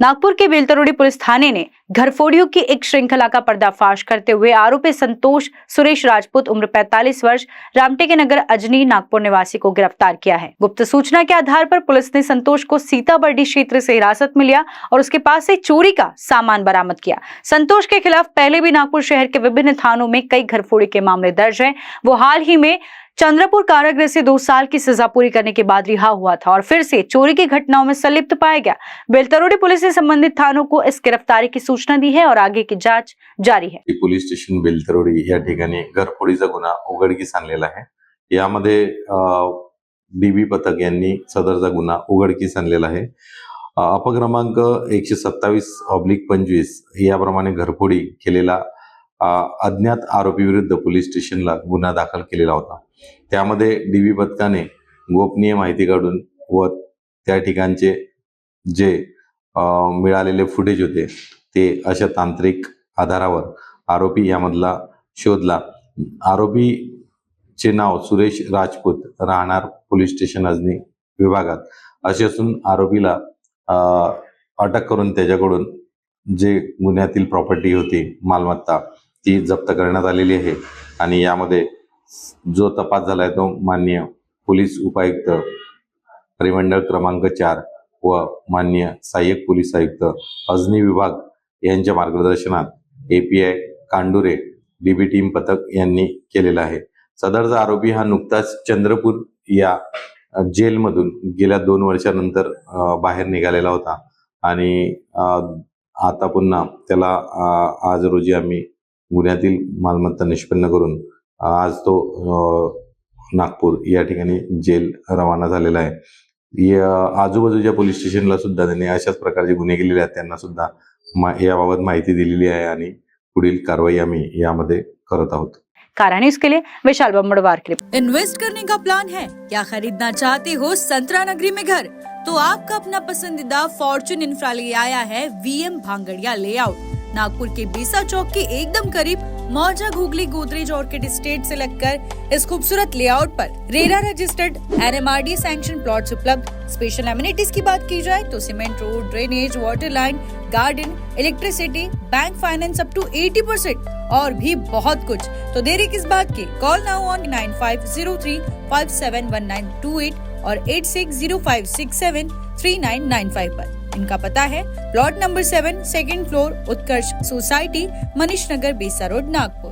नागपुर के Beltarodi police थाने ने घरफोड़ियों की एक श्रृंखला का पर्दाफाश करते हुए आरोपी संतोष सुरेश राजपूत उम्र 45 वर्ष रामटेके नगर अजनी नागपुर निवासी को गिरफ्तार किया है। गुप्त सूचना के आधार पर पुलिस ने संतोष को सीताबर्डी क्षेत्र से हिरासत में लिया और उसके पास से चोरी का सामान बरामद किया। संतोष के खिलाफ पहले भी नागपुर शहर के विभिन्न थानों में कई घरफोड़ी के मामले दर्ज हैं। वो हाल ही में चंद्रपुर कारागृह से 2 साल की सजा पूरी करने के बाद रिहा हुआ था और फिर से चोरी की घटनाओं में संलिप्त पाया गया। बेलतरोड़ी पुलिस ने संबंधित थानों को इस गिरफ्तारी की सूचना दी है और आगे की जांच जारी है। पोलीस स्टेशन बेलतरोड़ी या ठिकाणी घरफोडीचा गुन्हा उघडकीस आणलेला आहे। यामध्ये डीबी पथक यांनी सदरचा गुन्हा उघडकीस आणलेला आहे। अपक्रमांक 127/25 याप्रमाणे घरफोडी केलेला अज्ञात आरोपी विरुद्ध पोलीस स्टेशनला गुन्हा दाखल केलेला होता। त्यामध्ये डीबी पथकाने गोपनीय माहिती काढून व त्या ठिकाणचे जे मिळालेले फुटेज होते ते अशा तांत्रिक आधारावर आरोपी यामधला शोधला। आरोपीचे नाव सुरेश राजपूत राहणार पोलीस स्टेशन अजनी विभागात असे असून आरोपीला अटक करून त्याच्याकडून जे गुन्ह्यातील प्रॉपर्टी होती मालमत्ता ती जप्त करण्यात आलेली आहे आणि यामध्ये जो तपास झालाय तो माननीय पोलीस उपायुक्त परिमंडळ क्रमांक 4 व माननीय सहाय्यक पोलीस आयुक्त अजनी विभाग यांच्या मार्गदर्शनात एपीआय कांडुरे डीबी टीम पथक यांनी केलेला आहे। सदरचा आरोपी हा नुकताच चंद्रपूर या जेलमधून गेल्या 2 वर्षानंतर बाहेर निघालेला होता आणि आता पुन्हा त्याला आज रोजी आम्ही गुन्ह्यातील मालमत्ता निष्पन्न करून आज तो नागपूर या ठिकाणी जेल रवाना झालेला आहे। आजूबाजूच्या पोलीस स्टेशनला सुद्धा त्यांनी अशाच प्रकारचे गुन्हे केलेले आहेत, त्यांना सुद्धा याबाबत माहिती दिलेली आहे आणि पुढील कारवाई आम्ही यामध्ये करत आहोत। कारा न्यूज़ के लिए विशाल बम्बड़वार के लिए। इन्वेस्ट करने का प्लान है क्या? खरीदना चाहते हो संतरा नगरी में घर? तो आपका अपना पसंदीदा फॉर्च्यून इंफ्रा ले आया है वीएम भांगड़िया लेआउट। नागपुर के बीसा चौक के एकदम करीब मौजा घुगली गोदरेज ऑर्किड एस्टेट से लगकर इस खूबसूरत लेआउट पर RERA registered NMRD sanction plots उपलब्ध। स्पेशल एमिनिटीज की बात की जाए तो cement road, drainage, water line, garden, electricity, bank finance up to 80% और भी बहुत कुछ। तो देरी किस बात की? कॉल नाउ ऑन 9503571928 और 8605673995 पर। इनका पता है प्लॉट नंबर 7 सेकंड फ्लोर उत्कर्ष सोसाइटी मनीष नगर बेसा रोड नागपुर।